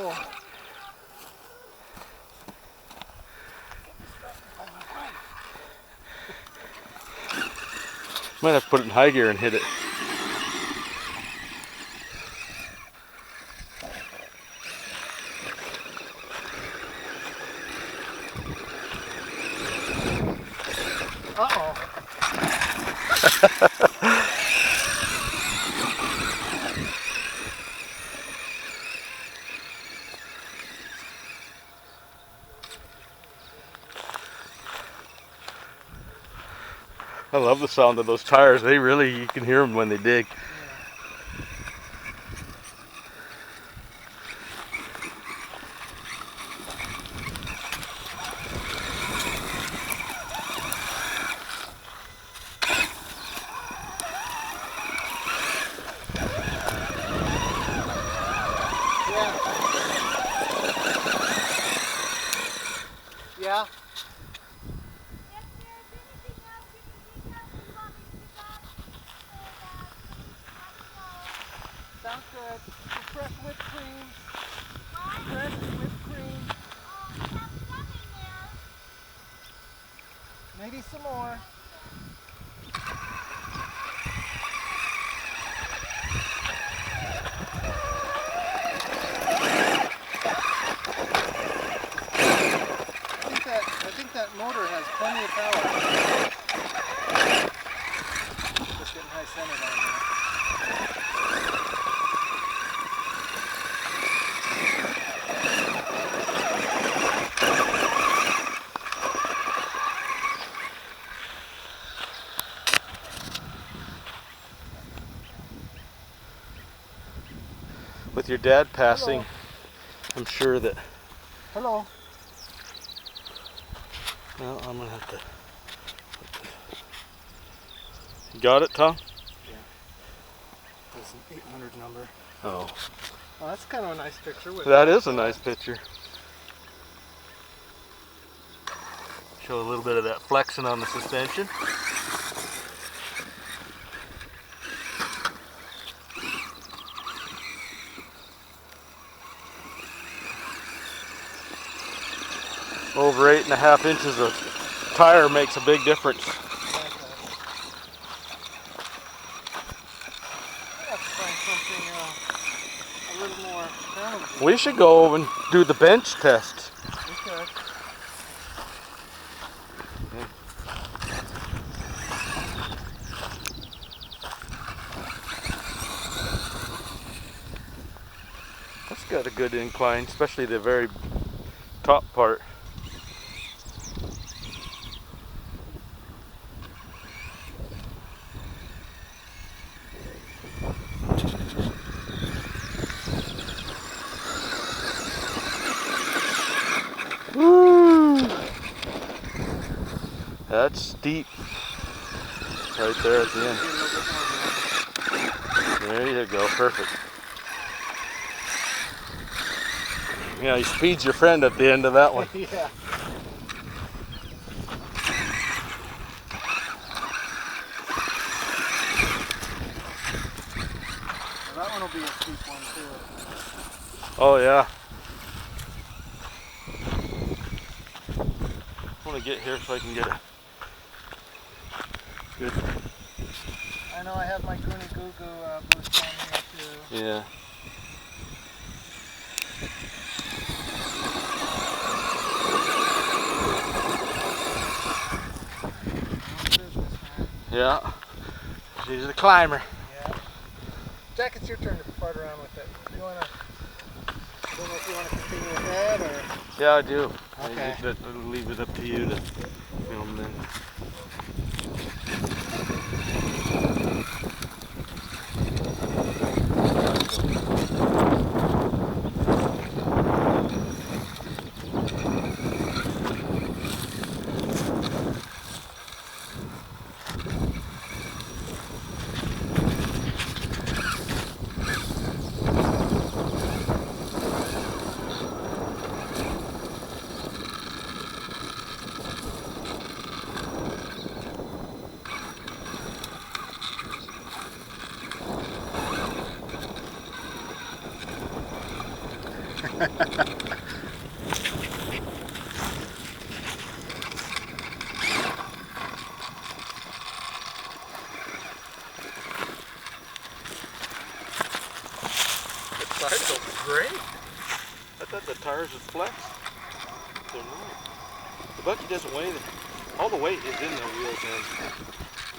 Oh. Might have to put it in high gear and hit it. Uh-oh. I love the sound of those tires. They really, you can hear them when they dig. Yeah. Sounds good. Fresh whipped cream. Fresh whipped cream. Maybe some more. I think that motor has plenty of power. Just getting high centered on there. With your dad passing, Hello. I'm sure that... Hello. Well, I'm going to have to... You got it, Tom? Yeah. There's an 800 number. Oh. Well, that's kind of a nice picture. That is a nice picture. Show a little bit of that flexing on the suspension. Over 8.5 inches of tire makes a big difference. A little more challenging. We should go and do the bench test. We could. That's got a good incline, especially the very top part. Woo! That's steep. Right there at the end. There you go, perfect. Yeah, he speeds your friend at the end of that one. Yeah. Well, that one will be a steep one too. Oh yeah. I want to get here so I can get a good... I know I have my Goonie Goo Goo boost on here too. Yeah. Yeah. She's a climber. Yeah. Jack, it's your turn to fart around with it. You wanna? I don't know if you want to continue with that or. Yeah, I do. Okay. I'll leave it up to you to film then. The tires look great. I thought the tires would flex. They're not. The Buggy doesn't weigh all the weight is in the wheels and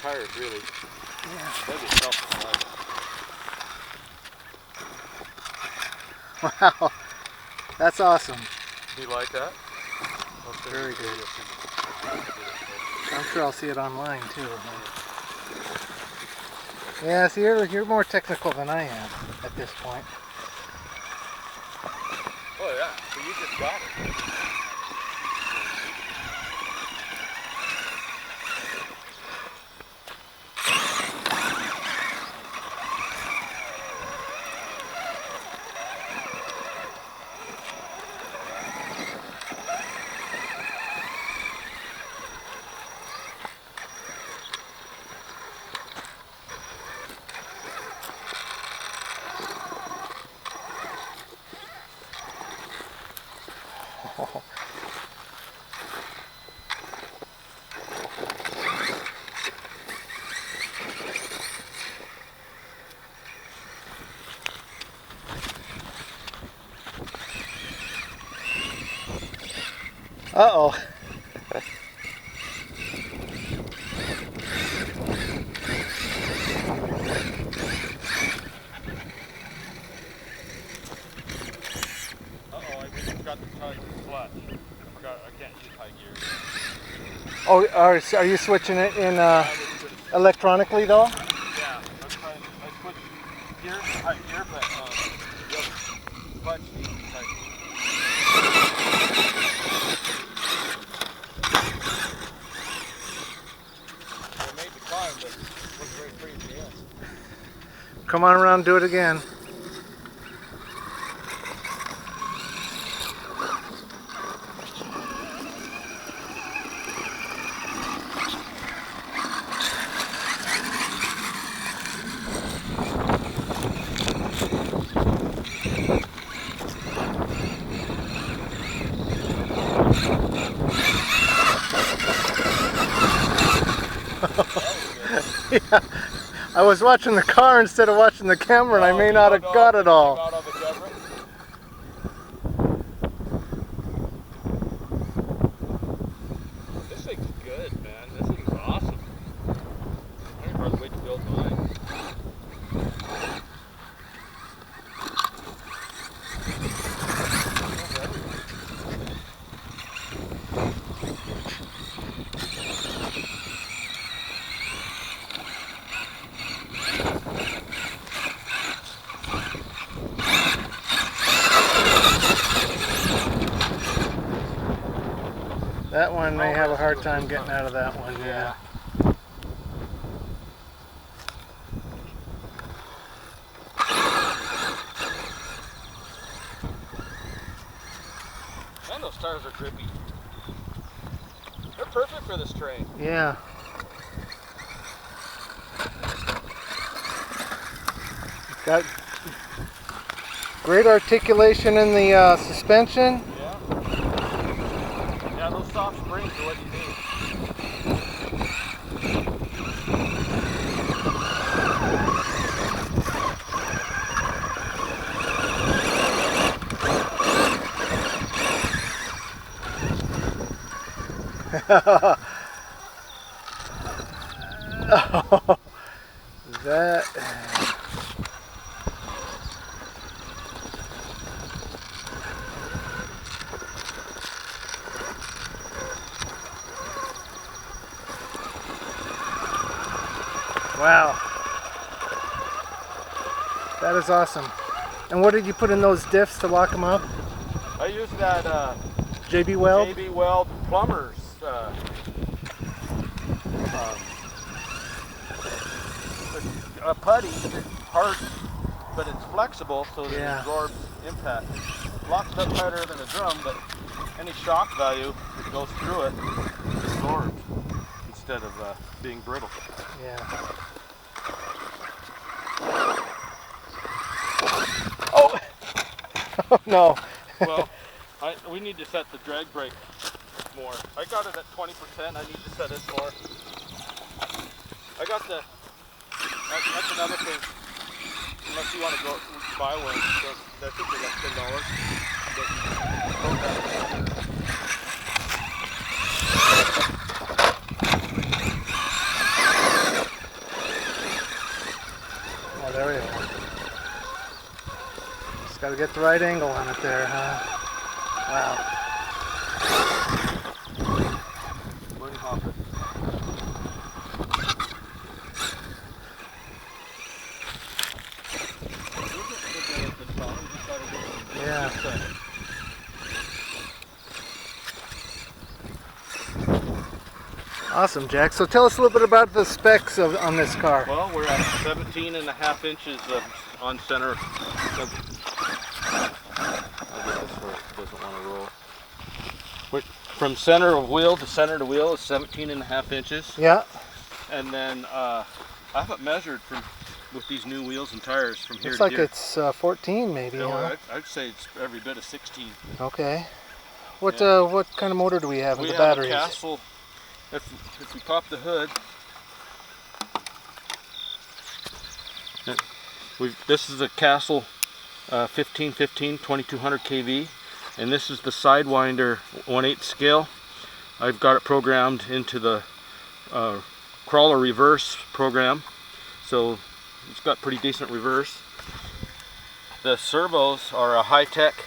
tires really. Yeah. Buggy itself is light. Wow. That's awesome. Do you like that? Very good. I'm sure I'll see it online too. Yeah, see, you're more technical than I am at this point. Oh yeah, so you just got it. Uh-oh. I just got the clutch. I can't use high gear. Oh, are you switching it in electronically though? Yeah, I switched gears to high gear, but the other clutch needs high gear. I made the climb, but it wasn't very pretty at the end. Come on around and do it again. Yeah, I was watching the car instead of watching the camera, and I may not have got it all. This thing's good, man. This thing's awesome. I can hardly wait to build mine. That one may have a hard time getting out of that one, yeah. Man, those tires are grippy. They're perfect for this terrain. Yeah. It's got great articulation in the suspension. Yeah. Yeah, those soft springs are what you need. Oh, that. Wow. That is awesome. And what did you put in those diffs to lock them up? I use that JB Weld? JB Weld Plumbers. A putty, it's hard, but it's flexible so that it absorbs impact. Locks up tighter than a drum, but any shock value that goes through it absorbs instead of being brittle. Yeah. Oh! Oh no. Well, we need to set the drag brake more. I got it at 20%. I need to set it more. I got the. That's another thing. Unless you want to go buy one, so I think they're like $10. Oh, there we are. Just got to get the right angle on it there, huh? Wow. Money hopper. Yeah. Awesome, Jack. So tell us a little bit about the specs on this car. Well, we're at 17.5 inches on center. Doesn't want to roll. From center of wheel to center to wheel is 17.5 inches. Yeah. And then I haven't measured with these new wheels and tires from here Looks to like here. it's 14 maybe, huh? I'd say it's every bit of 16. Okay. What kind of motor do we have in the We batteries? have a Castle. If we pop the hood, this is a Castle 1515 2200 kV, and this is the Sidewinder 1/8 scale. I've got it programmed into the crawler reverse program, so it's got pretty decent reverse. The servos are a high-tech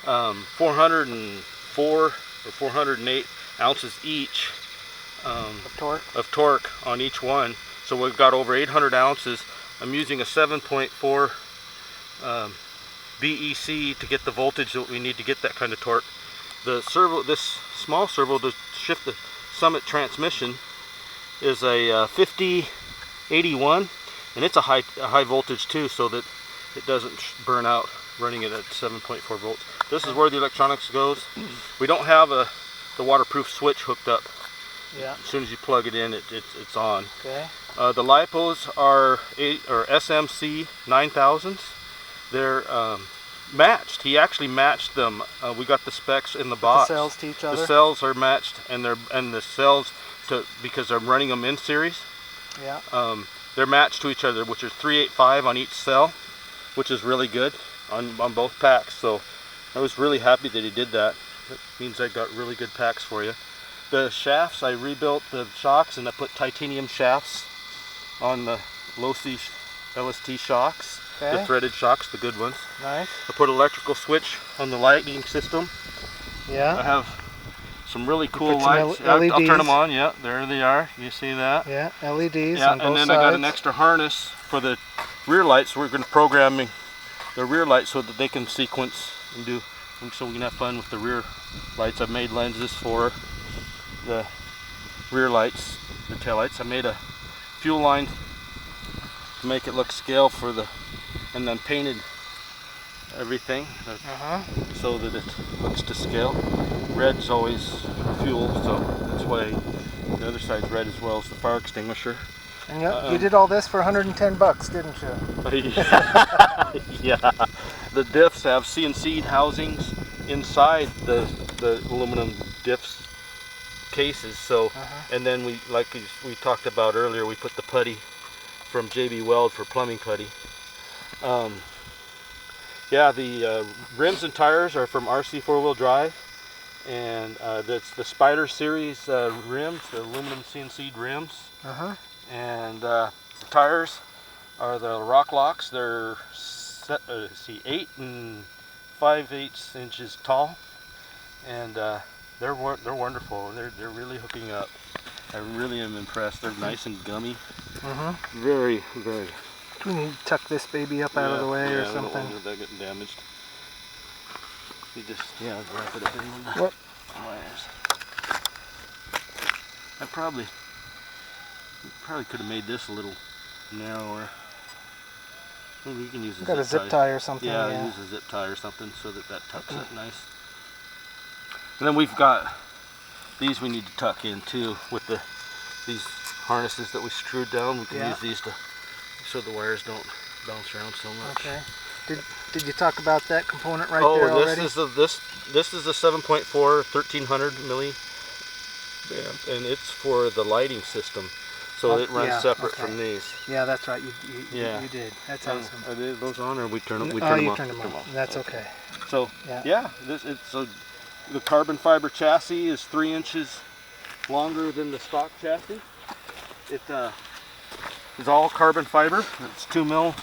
404 or 408 ounces each of torque on each one. So we've got over 800 ounces. I'm using a 7.4 BEC to get the voltage that we need to get that kind of torque. The servo, this small servo to shift the Summit transmission, is a 5081, and it's a high voltage too, so that it doesn't burn out running it at 7.4 volts. This is where the electronics goes. We don't have the waterproof switch hooked up. Yeah. As soon as you plug it in, it's on. Okay. The lipos are SMC 9000s. They're matched. He actually matched them. We got the specs in the box. The cells to each other. The cells are matched, and the cells because I'm running them in series. Yeah. They're matched to each other, which is 385 on each cell, which is really good on both packs. So I was really happy that he did that. That means I got really good packs for you. The shafts, I rebuilt the shocks and I put titanium shafts on the Losi LST shocks. Okay. The threaded shocks, the good ones. Nice. I put an electrical switch on the lighting system. Yeah. I have some really cool put some lights. I'll LEDs. turn them on. Yeah, there they are. You see that? Yeah, LEDs Yeah, on both and then sides. I got an extra harness for the rear lights. We're going to program the rear lights so that they can sequence and do, so we can have fun with the rear lights. I've made lenses for the rear lights, the tail lights. I made a fuel line to make it look scale for and then painted everything so that it looks to scale. Red's always fuel, so that's why the other side's red as well as the fire extinguisher. And you did all this for 110 bucks, didn't you? Yeah. The diffs have CNC housings inside the aluminum diffs cases, so and then we talked about earlier, we put the putty from JB Weld for plumbing putty. Yeah, the rims and tires are from RC 4-wheel drive, and that's the Spider series rims, the aluminum CNC rims. And the tires are the Rock Locks. They're 8 and 5/8 inches tall, and they're wonderful. They're really hooking up. I really am impressed. They're nice and gummy. Very, very. We need to tuck this baby up out of the way or something. I don't want that getting damaged. You just wrap it up in the wires. I probably could have made this a little narrower. Maybe you can use a zip tie or something. Yeah, use a zip tie or something so that tucks it nice. And then we've got these we need to tuck in too with these harnesses that we screwed down. We can use these so the wires don't bounce around so much. Okay. Did you talk about that component right Oh, there already? this is a 7.4 1300 milli, and it's for the lighting system, so it runs separate from these. Yeah, that's right. You did. That's awesome. Are those on, or we turn them? Turned them off. That's okay. So the carbon fiber chassis is 3 inches longer than the stock chassis. It is all carbon fiber. It's 2 mil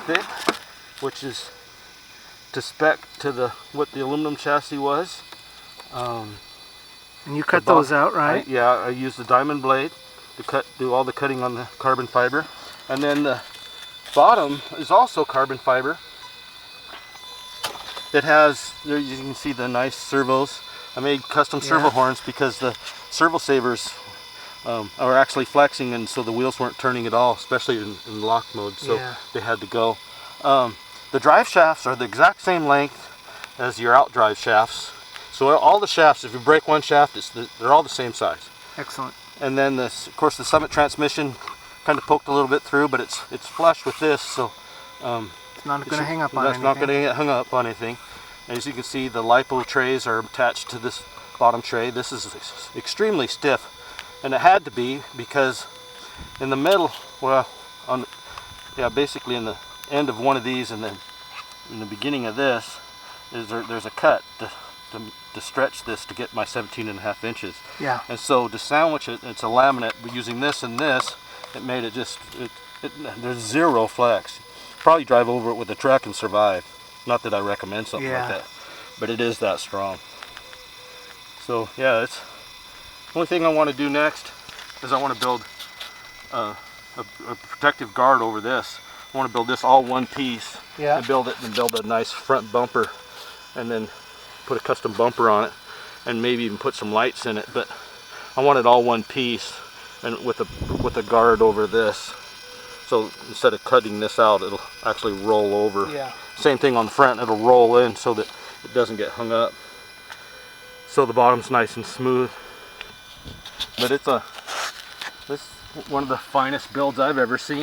thick, which is to spec to what the aluminum chassis was. And you cut those out, right? I use the diamond blade to do all the cutting on the carbon fiber, and then the bottom is also carbon fiber. It has, there you can see the nice servos. I made custom servo horns because the servo savers are actually flexing, and so the wheels weren't turning at all, especially in lock mode, so they had to go. The drive shafts are the exact same length as your out drive shafts. So all the shafts, if you break one shaft, they're all the same size. Excellent. And then of course the Summit transmission kind of poked a little bit through, but it's flush with this, so it's not going to hang up on anything. That's not going to get hung up on anything. And as you can see, the lipo trays are attached to this bottom tray. This is extremely stiff, and it had to be because in the middle, basically in the end of one of these, and then in the beginning of this, there's a cut to stretch this to get my 17.5 inches. Yeah. And so to sandwich it, it's a laminate. But using this and this, it made it there's zero flex. Probably drive over it with a truck and survive. Not that I recommend something like that, but it is that strong. So yeah, it's the only thing I want to do next is I want to build a protective guard over this. I want to build this all one piece and build a nice front bumper, and then put a custom bumper on it, and maybe even put some lights in it. But I want it all one piece, and with a guard over this. So instead of cutting this out, it'll actually roll over. Yeah. Same thing on the front, it'll roll in so that it doesn't get hung up. So the bottom's nice and smooth. But this is one of the finest builds I've ever seen.